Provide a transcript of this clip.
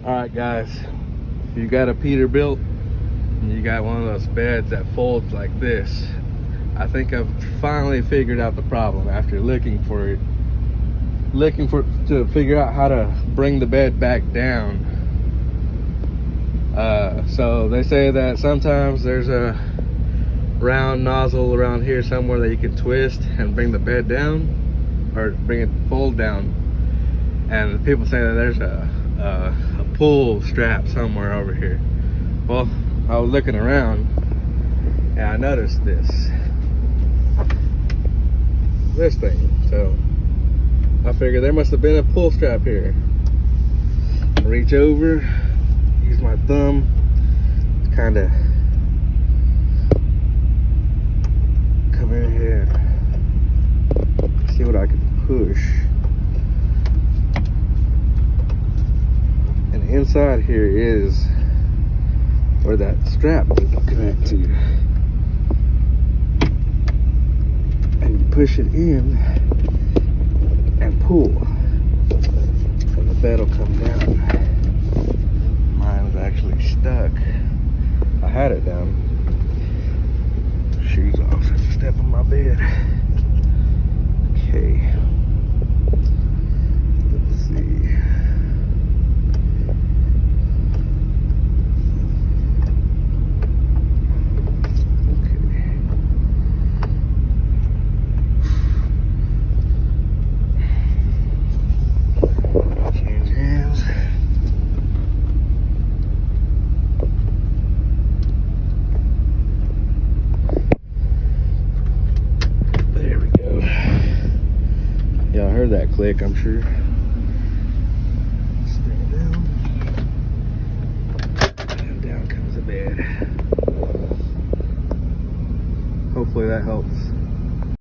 Alright guys, if you got a Peterbilt and you got one of those beds that folds like this, I think I've finally figured out the problem after looking to figure out how to bring the bed back down. So they say that sometimes there's a round nozzle around here somewhere that you can twist and bring the bed down, or bring it fold down. And people say that there's a pull strap somewhere over here. Well, I was looking around and I noticed this thing. So I figured there must have been a pull strap here. Reach over, use my thumb to kind of come in here, see what I can push. And inside here is where that strap will connect to. And you push it in and pull, and the bed will come down. Mine was actually stuck. I had it down. Shoes off, so I just step on my bed. Okay. Let's see. Y'all heard that click, I'm sure. Stand down. And down comes the bed. Hopefully that helps.